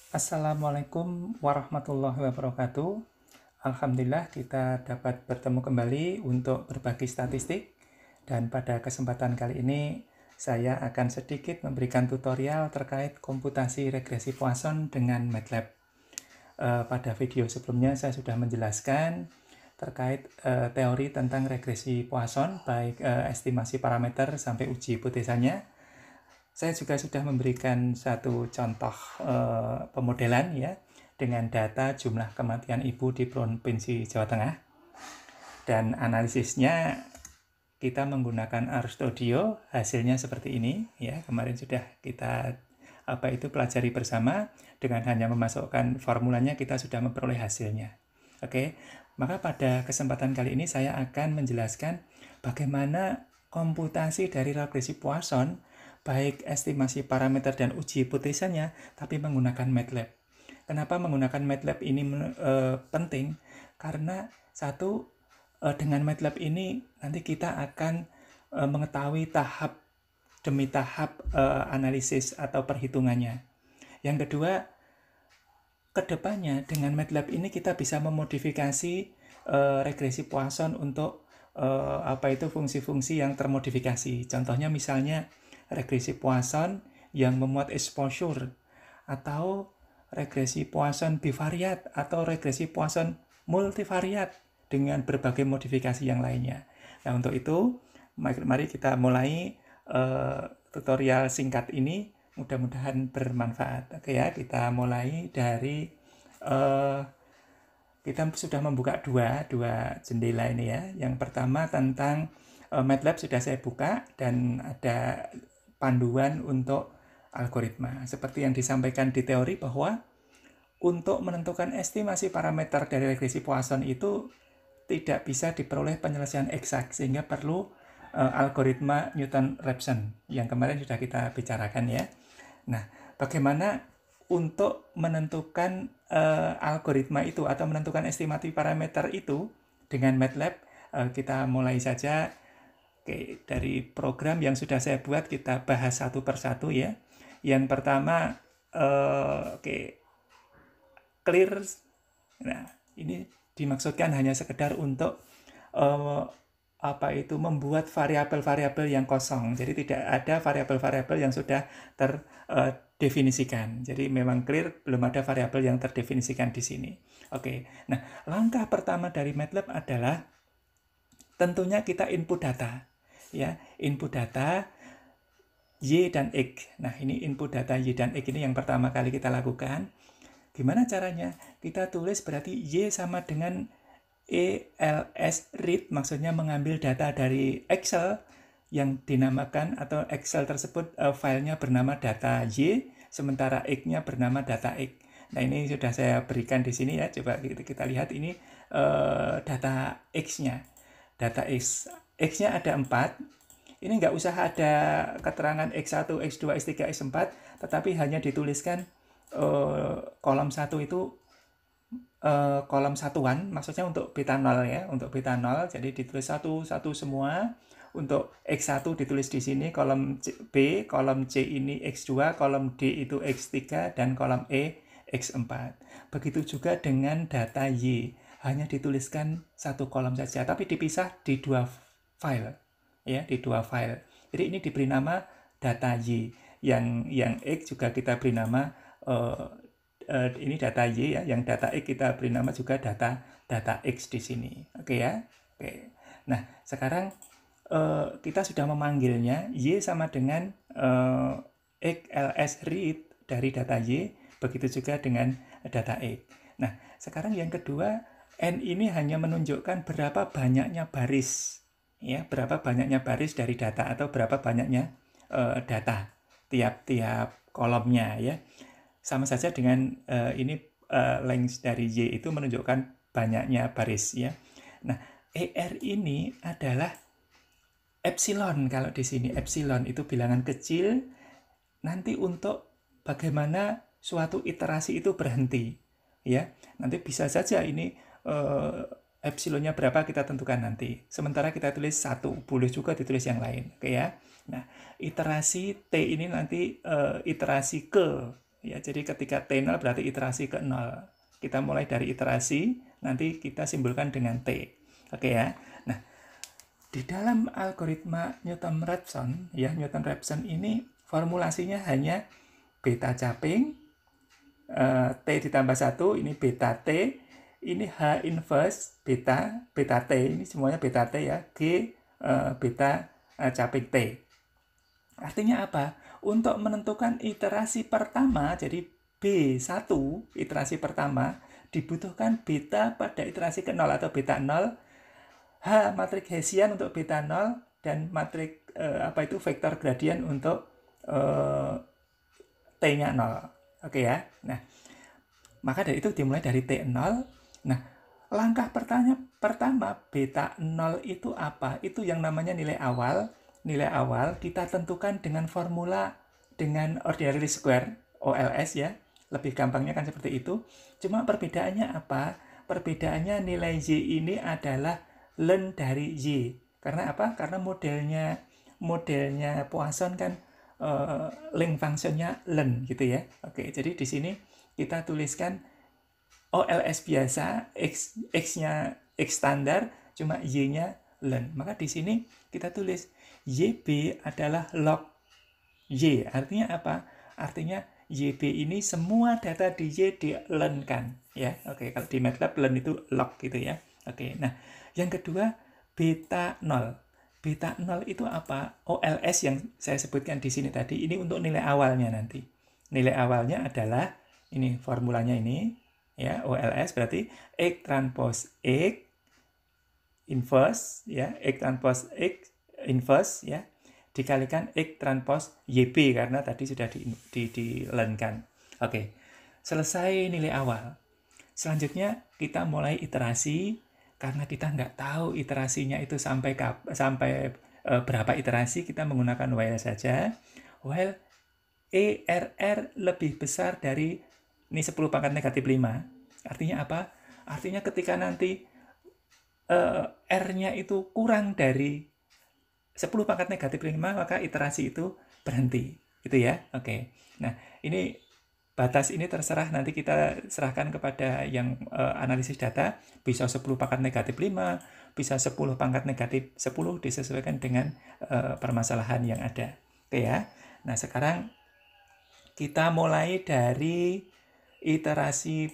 Assalamualaikum warahmatullahi wabarakatuh. Alhamdulillah kita dapat bertemu kembali untuk berbagi statistik, dan pada kesempatan kali ini saya akan sedikit memberikan tutorial terkait komputasi regresi Poisson dengan MATLAB. Pada video sebelumnya saya sudah menjelaskan terkait teori tentang regresi Poisson, baik estimasi parameter sampai uji hipotesanya. Saya juga sudah memberikan satu contoh pemodelan ya, dengan data jumlah kematian ibu di Provinsi Jawa Tengah, dan analisisnya kita menggunakan RStudio. Hasilnya seperti ini ya, kemarin sudah kita pelajari bersama. Dengan hanya memasukkan formulanya kita sudah memperoleh hasilnya. Oke, maka pada kesempatan kali ini saya akan menjelaskan bagaimana komputasi dari regresi Poisson, baik estimasi parameter dan uji hipotesanya, tapi menggunakan MATLAB. Kenapa menggunakan MATLAB ini penting? Karena satu, dengan MATLAB ini nanti kita akan mengetahui tahap demi tahap analisis atau perhitungannya. Yang kedua, kedepannya dengan MATLAB ini kita bisa memodifikasi regresi Poisson untuk fungsi-fungsi yang termodifikasi. Contohnya misalnya regresi Poisson yang memuat exposure, atau regresi Poisson bivariat, atau regresi Poisson multivariat dengan berbagai modifikasi yang lainnya. Nah, untuk itu mari kita mulai tutorial singkat ini. Mudah-mudahan bermanfaat. Oke ya, kita mulai dari kita sudah membuka dua jendela ini ya. Yang pertama tentang MATLAB sudah saya buka, dan ada panduan untuk algoritma. Seperti yang disampaikan di teori bahwa untuk menentukan estimasi parameter dari regresi Poisson itu tidak bisa diperoleh penyelesaian eksak, sehingga perlu algoritma Newton-Raphson yang kemarin sudah kita bicarakan ya. Nah, bagaimana untuk menentukan algoritma itu atau menentukan estimasi parameter itu dengan MATLAB? Kita mulai saja. Oke, dari program yang sudah saya buat kita bahas satu persatu ya. Yang pertama, clear. Nah, ini dimaksudkan hanya sekedar untuk membuat variabel-variabel yang kosong. Jadi tidak ada variabel-variabel yang sudah terdefinisikan. Jadi memang clear, belum ada variabel yang terdefinisikan di sini. Oke. Nah, langkah pertama dari MATLAB adalah tentunya kita input data. Ya, input data Y dan X. Nah, ini input data Y dan X ini yang pertama kali kita lakukan. Gimana caranya? Kita tulis berarti Y sama dengan ELS read, maksudnya mengambil data dari Excel yang dinamakan, atau Excel tersebut filenya bernama data Y, sementara X-nya bernama data X. Nah, ini sudah saya berikan di sini ya. Coba kita lihat ini data X-nya. Data X-nya ada 4. Ini nggak usah ada keterangan X1, X2, X3, X4, tetapi hanya dituliskan kolom 1 itu kolom satuan, maksudnya untuk beta 0 ya, untuk beta 0, jadi ditulis satu semua. Untuk X1 ditulis di sini, kolom B, kolom C ini X2, kolom D itu X3, dan kolom E X4. Begitu juga dengan data Y, hanya dituliskan satu kolom saja, tapi dipisah di dua file ya, di dua file. Jadi ini diberi nama data Y, yang X juga kita beri nama ini data Y ya, yang data X kita beri nama juga data X di sini. Oke ya. Oke. Nah, sekarang kita sudah memanggilnya Y sama dengan XLS read dari data Y, begitu juga dengan data X. Nah, sekarang yang kedua, N ini hanya menunjukkan berapa banyaknya baris ya, berapa banyaknya baris dari data, atau berapa banyaknya data tiap-tiap kolomnya ya. Sama saja dengan ini length dari Y itu menunjukkan banyaknya baris ya. Nah, ER ini adalah epsilon. Kalau di sini epsilon itu bilangan kecil, nanti untuk bagaimana suatu iterasi itu berhenti ya. Nanti bisa saja ini epsilonnya berapa kita tentukan nanti. Sementara kita tulis 1, boleh juga ditulis yang lain. Oke ya. Nah, iterasi T ini nanti iterasi ke Ya, jadi ketika T0 berarti iterasi ke 0. Kita mulai dari iterasi, nanti kita simbolkan dengan T. Oke ya. Nah, di dalam algoritma Newton-Raphson, ya Newton-Raphson ini formulasinya hanya beta caping, T ditambah 1, ini beta T, ini H inverse beta T, ini semuanya beta T ya, G beta caping T. Artinya apa? Untuk menentukan iterasi pertama, jadi B1, iterasi pertama, dibutuhkan beta pada iterasi ke 0 atau beta 0, H matrik Hessian untuk beta 0, dan matrik vektor gradien untuk T-nya 0. Oke ya. Nah, maka dari itu dimulai dari T0. Nah, langkah pertama beta 0 itu apa? Itu yang namanya nilai awal. Nilai awal kita tentukan dengan formula dengan ordinary least square, OLS ya. Lebih gampangnya kan seperti itu. Cuma perbedaannya apa? Perbedaannya nilai Y ini adalah ln dari Y. Karena apa? Karena modelnya Poisson kan link functionnya ln gitu ya. Oke, jadi di sini kita tuliskan OLS biasa, X-nya X standar, cuma Y-nya ln. Maka di sini kita tulis YB adalah log Y. Artinya apa? Artinya YB ini semua data di Y di-ln-kan. Ya, oke. Kalau di MATLAB ln itu log gitu ya. Oke, nah yang kedua beta 0. Beta 0 itu apa? OLS yang saya sebutkan di sini tadi, ini untuk nilai awalnya nanti. Nilai awalnya adalah, ini formulanya ini, ya OLS berarti X transpose X inverse, ya X transpose X inverse, ya dikalikan X transpose YB, karena tadi sudah di-ln-kan. Oke, selesai nilai awal. Selanjutnya kita mulai iterasi, karena kita nggak tahu iterasinya itu sampai berapa iterasi, kita menggunakan while saja. While ERR lebih besar dari ini 10 pangkat negatif 5. Artinya apa? Artinya ketika nanti R-nya itu kurang dari 10 pangkat negatif 5, maka iterasi itu berhenti. Gitu ya. Oke. Nah, ini batas ini terserah, nanti kita serahkan kepada yang analisis data. Bisa 10 pangkat negatif 5, bisa 10 pangkat negatif 10, disesuaikan dengan permasalahan yang ada. Oke ya. Nah, sekarang kita mulai dari iterasi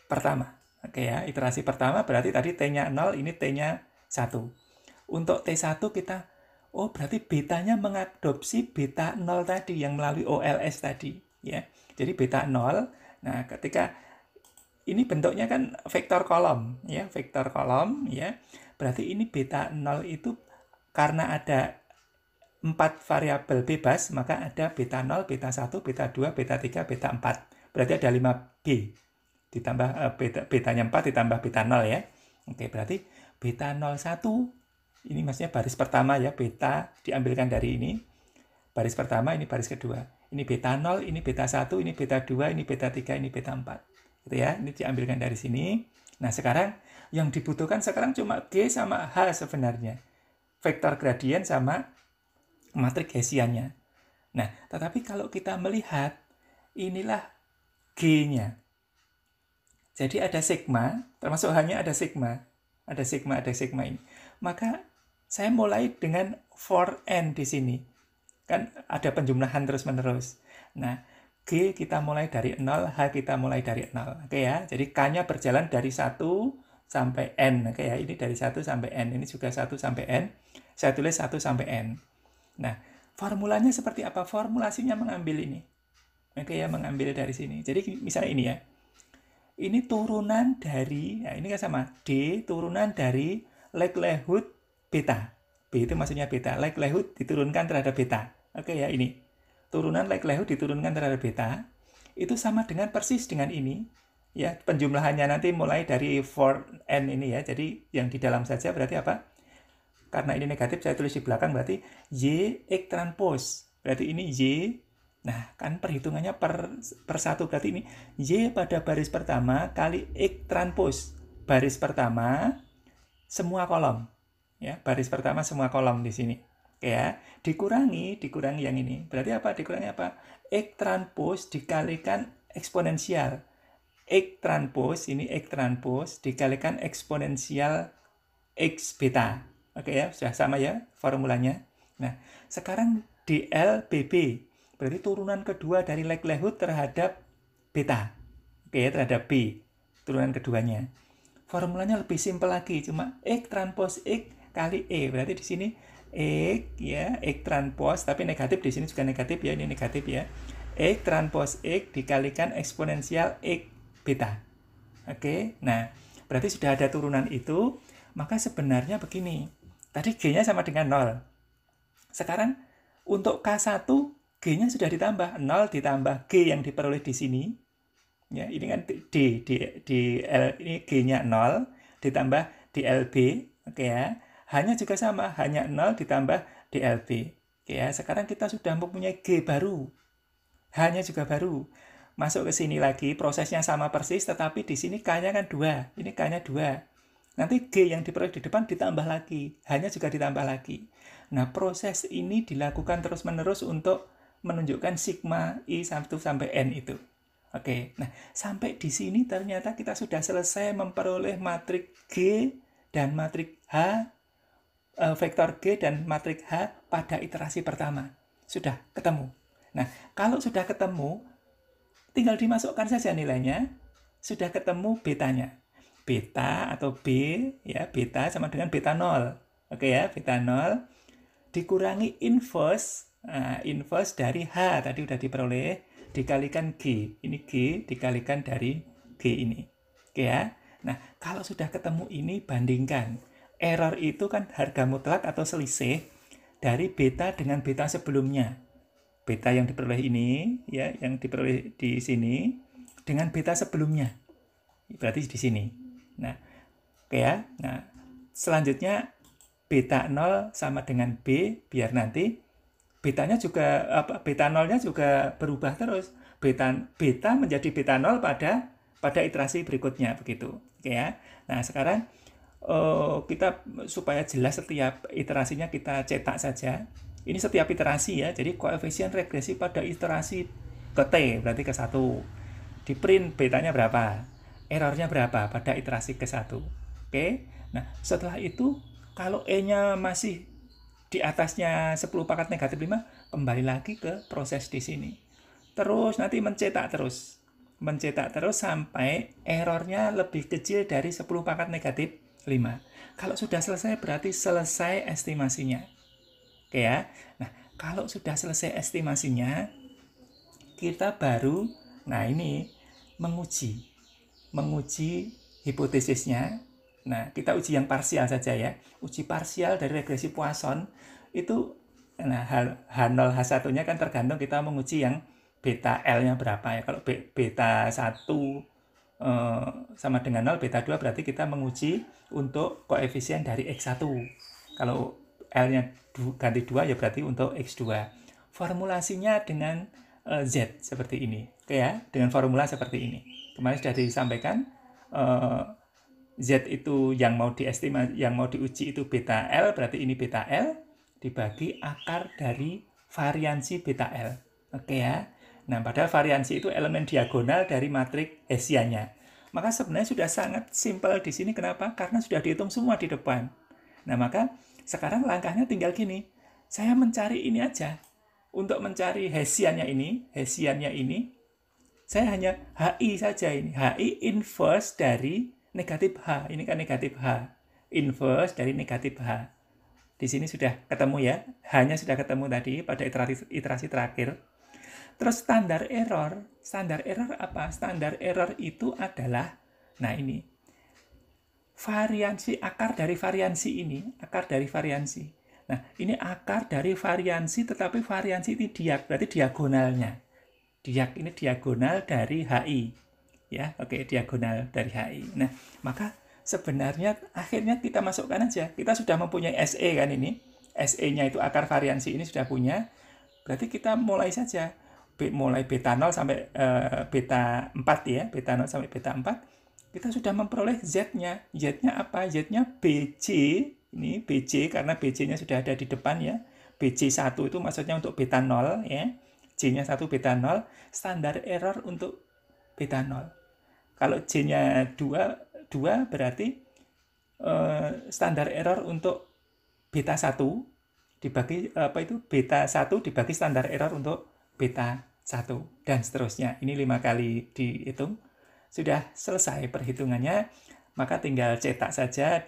pertama. Oke ya, iterasi pertama berarti tadi T-nya 0, ini T-nya 1. Untuk T1 kita, berarti betanya mengadopsi beta 0 tadi yang melalui OLS tadi. Ya. Jadi beta 0, nah ketika ini bentuknya kan vektor kolom, ya, vektor kolom, ya. Berarti ini beta 0 itu karena ada 4 variabel bebas, maka ada beta 0, beta 1, beta 2, beta 3, beta 4. Berarti ada 5B. Ditambah betanya 4 ditambah beta 0 ya. Oke, berarti beta 01, ini maksudnya baris pertama ya, beta diambilkan dari ini. Baris pertama, ini baris kedua. Ini beta 0, ini beta 1, ini beta 2, ini beta 3, ini beta 4. Gitu ya, ini diambilkan dari sini. Nah, sekarang yang dibutuhkan sekarang cuma G sama H sebenarnya. Vektor gradien sama matrik Hessiannya. Nah, tetapi kalau kita melihat, inilah G-nya. Jadi ada sigma, termasuk hanya ada sigma. Ada sigma ini. Maka saya mulai dengan for n di sini. Kan ada penjumlahan terus-menerus. Nah, G kita mulai dari 0, H kita mulai dari 0. Oke ya. Jadi K-nya berjalan dari 1 sampai N. Oke ya, ini dari 1 sampai N. Ini juga 1 sampai N. Saya tulis 1 sampai N. Nah, formulanya seperti apa? Formulasinya mengambil ini. Oke ya, mengambil dari sini. Jadi misalnya ini ya. Ini turunan dari, nah ini kan sama, D turunan dari likelihood beta. B itu maksudnya beta. Likelihood diturunkan terhadap beta. Oke ya, ini. Turunan likelihood diturunkan terhadap beta. Itu sama dengan persis dengan ini. Ya, penjumlahannya nanti mulai dari for n ini ya. Jadi yang di dalam saja berarti apa? Karena ini negatif, saya tulis di belakang berarti Y X transpose. Berarti ini Y. Nah, kan perhitungannya per satu. Berarti ini Y pada baris pertama kali X transpose. Baris pertama semua kolom. Ya, baris pertama semua kolom di sini. Ya, dikurangi yang ini. Berarti apa? Dikurangi apa? X transpose dikalikan eksponensial. X transpose dikalikan eksponensial X beta. Oke ya, sudah sama ya formulanya. Nah, sekarang DLBB. Berarti turunan kedua dari likelihood terhadap beta. Oke ya, terhadap B. Turunan keduanya. Formulanya lebih simpel lagi, cuma X transpose X kali E. Berarti di sini X ya, X transpose, tapi negatif di sini juga negatif ya, ini negatif ya. X transpose X dikalikan eksponensial X beta. Oke, nah berarti sudah ada turunan itu, maka sebenarnya begini. Tadi G-nya sama dengan 0. Sekarang untuk K1 G-nya sudah ditambah 0 ditambah G yang diperoleh di sini. Ya, ini kan L ini G-nya 0 ditambah DLB, oke ya. Hanya juga sama, hanya 0 ditambah DLB. Oke ya, sekarang kita sudah mempunyai G baru. Hanya juga baru. Masuk ke sini lagi, prosesnya sama persis, tetapi di sini K-nya kan 2. Ini K-nya 2. Nanti G yang diperoleh di depan ditambah lagi. Hanya juga ditambah lagi. Nah, proses ini dilakukan terus-menerus untuk menunjukkan sigma I1 sampai N itu. Oke, nah sampai di sini ternyata kita sudah selesai memperoleh matriks G dan matriks H, vektor G dan matriks H pada iterasi pertama. Sudah ketemu. Nah, kalau sudah ketemu, tinggal dimasukkan saja nilainya. Sudah ketemu betanya. Beta atau B, ya beta sama dengan beta 0. Oke ya, beta 0 dikurangi inverse, inverse dari H tadi udah diperoleh, dikalikan G. Ini G dikalikan dari G ini. Oke ya. Nah, kalau sudah ketemu ini, bandingkan. Error itu kan harga mutlak atau selisih dari beta dengan beta sebelumnya. Beta yang diperoleh ini, ya, yang diperoleh di sini, dengan beta sebelumnya. Berarti di sini. Nah, oke ya. Nah, selanjutnya beta 0 sama dengan B, biar nanti betanya juga beta 0-nya juga berubah terus. Beta menjadi beta 0 pada iterasi berikutnya begitu. Oke ya. Nah, sekarang kita supaya jelas setiap iterasinya kita cetak saja. Ini setiap iterasi ya. Jadi koefisien regresi pada iterasi ke T berarti ke 1. Di print betanya berapa? Errornya berapa pada iterasi ke 1. Oke. Nah, setelah itu kalau E-nya masih di atasnya 10 pangkat negatif 5, kembali lagi ke proses di sini. Terus nanti mencetak terus sampai errornya lebih kecil dari 10 pangkat negatif 5. Kalau sudah selesai berarti selesai estimasinya. Oke ya. Nah, kalau sudah selesai estimasinya, kita baru, nah ini, menguji hipotesisnya. Nah, kita uji yang parsial saja ya. Uji parsial dari regresi Poisson itu, nah H0, H1-nya kan tergantung kita menguji yang beta L-nya berapa ya. Kalau beta 1 sama dengan 0, beta 2 berarti kita menguji untuk koefisien dari X1. Kalau L-nya ganti 2 ya berarti untuk X2. Formulasinya dengan Z seperti ini. Oke ya, dengan formula seperti ini. Kemarin sudah disampaikan Z itu yang mau diuji itu beta L, berarti ini beta L dibagi akar dari variansi beta L. Oke ya. Nah, padahal variansi itu elemen diagonal dari matriks Hessiannya. Maka sebenarnya sudah sangat simpel di sini. Kenapa? Karena sudah dihitung semua di depan. Nah, maka sekarang langkahnya tinggal gini. Saya mencari ini aja. Untuk mencari Hessiannya ini, saya hanya HI saja ini. HI inverse dari negatif H. Ini kan negatif H. Inverse dari negatif H. Di sini sudah ketemu ya. H-nya sudah ketemu tadi pada iterasi terakhir. Terus standar error. Standar error apa? Standar error itu adalah, nah ini, variansi akar dari variansi ini. Akar dari variansi. Nah, ini akar dari variansi, tetapi variansi ini diag, berarti diagonalnya. Diag ini diagonal dari HI. Ya, oke, diagonal dari HI. Nah, maka sebenarnya akhirnya kita masukkan aja. Kita sudah mempunyai SE kan ini. SE-nya itu akar variansi ini sudah punya. Berarti kita mulai saja. Mulai beta 0 sampai beta 4 ya. Beta 0 sampai beta 4. Kita sudah memperoleh Z-nya. Z-nya apa? Z-nya BC. Ini BC karena BC-nya sudah ada di depan ya. BC1 itu maksudnya untuk beta 0 ya. J-nya 1 beta 0, standar error untuk beta 0. Kalau J-nya 2 berarti standar error untuk beta 1 dibagi beta 1 dibagi standar error untuk beta 1 dan seterusnya. Ini 5 kali dihitung. Sudah selesai perhitungannya, maka tinggal cetak saja.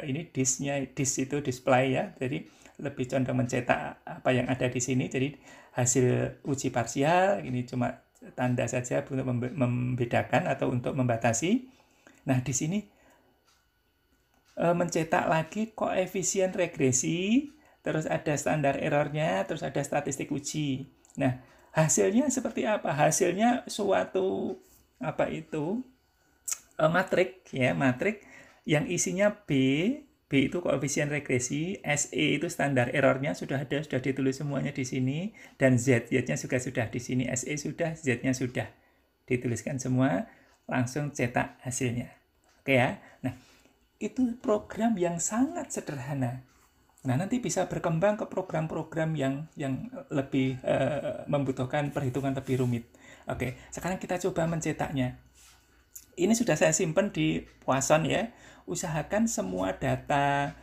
Ini disk itu display ya. Jadi lebih condong mencetak apa yang ada di sini. Jadi hasil uji parsial ini cuma tanda saja untuk membedakan atau untuk membatasi. Nah, di sini mencetak lagi koefisien regresi, terus ada standar errornya, terus ada statistik uji. Nah, hasilnya seperti apa? Hasilnya suatu matrik ya, matrik yang isinya B itu koefisien regresi, SE itu standar errornya sudah ditulis semuanya di sini, dan Z-nya juga sudah di sini, SE sudah, Z-nya sudah dituliskan semua, langsung cetak hasilnya. Oke ya. Nah, itu program yang sangat sederhana. Nah, nanti bisa berkembang ke program-program yang lebih membutuhkan perhitungan lebih rumit. Oke, sekarang kita coba mencetaknya. Ini sudah saya simpan di Poisson ya. Usahakan semua data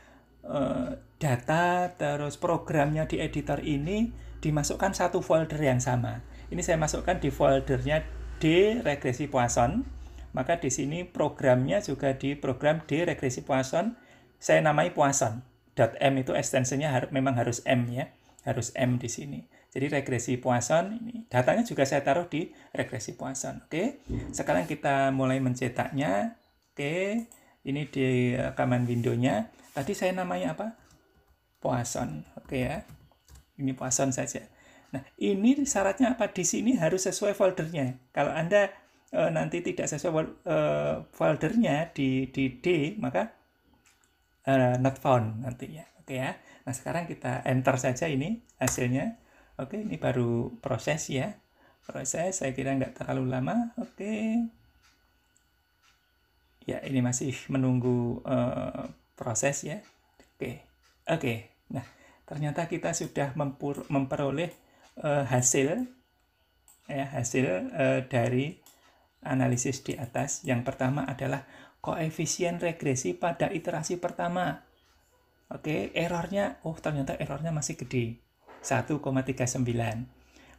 terus programnya di editor ini dimasukkan satu folder yang sama. Ini saya masukkan di foldernya D regresi Poisson. Maka di sini programnya juga di program D regresi Poisson. Saya namai Poisson. .m itu ekstensinya memang harus M ya. Harus M di sini. Jadi regresi Poisson ini datanya juga saya taruh di regresi Poisson. Oke. Sekarang kita mulai mencetaknya. Oke. Ini di rekaman windownya. Tadi saya namanya apa? Poisson. Oke ya. Ini Poisson saja. Nah, ini syaratnya apa? Di sini harus sesuai foldernya. Kalau Anda nanti tidak sesuai foldernya di D, maka not found nantinya. Oke ya. Nah, sekarang kita enter saja ini hasilnya. Oke, ini baru proses ya. Proses, saya kira nggak terlalu lama. Oke. Ya, ini masih menunggu proses ya. Oke. Nah, ternyata kita sudah memperoleh hasil dari analisis di atas. Yang pertama adalah koefisien regresi pada iterasi pertama. Oke, errornya, ternyata errornya masih gede, 1,39.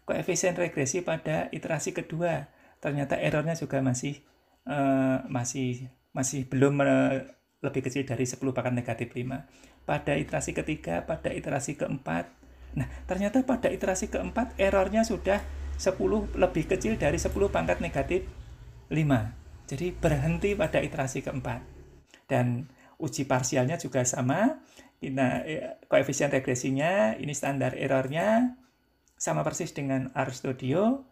Koefisien regresi pada iterasi kedua, ternyata errornya juga masih belum lebih kecil dari 10 pangkat negatif 5. Pada iterasi ketiga, pada iterasi keempat. Nah, ternyata pada iterasi keempat errornya sudah 10 lebih kecil dari 10 pangkat negatif 5. Jadi berhenti pada iterasi keempat. Dan uji parsialnya juga sama. Nah, koefisien regresinya, ini standar errornya, sama persis dengan RStudio.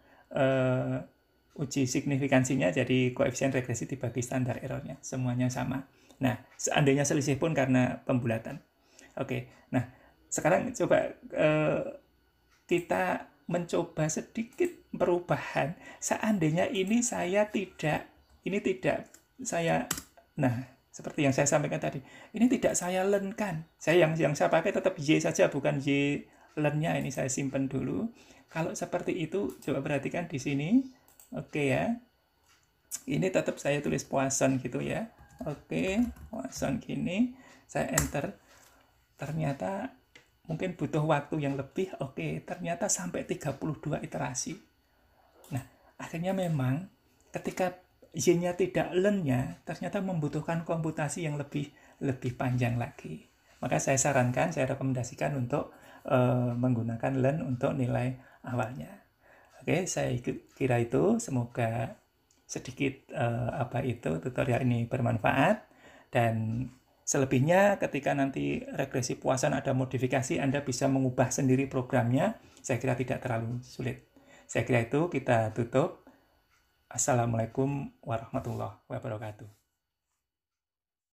Uji signifikansinya, jadi koefisien regresi dibagi standar errornya. Semuanya sama. Nah, seandainya selisih pun karena pembulatan. Oke, nah sekarang coba kita mencoba sedikit perubahan. Seandainya ini seperti yang saya sampaikan tadi, ini tidak saya learn-kan. Saya yang saya pakai tetap Y saja, bukan Y learn-nya. Ini saya simpan dulu. Kalau seperti itu, coba perhatikan di sini. Oke ya. Ini tetap saya tulis Poisson gitu ya. Oke, Poisson gini. Saya enter. Ternyata mungkin butuh waktu yang lebih. Oke, ternyata sampai 32 iterasi. Nah, akhirnya memang ketika Y-nya tidak learn-nya, ternyata membutuhkan komputasi yang lebih panjang lagi. Maka saya sarankan, saya rekomendasikan untuk menggunakan learn untuk nilai awalnya. Oke, saya kira itu. Semoga sedikit tutorial ini bermanfaat. Dan selebihnya ketika nanti regresi Poisson ada modifikasi, Anda bisa mengubah sendiri programnya. Saya kira tidak terlalu sulit. Saya kira itu, kita tutup. Assalamualaikum warahmatullahi wabarakatuh.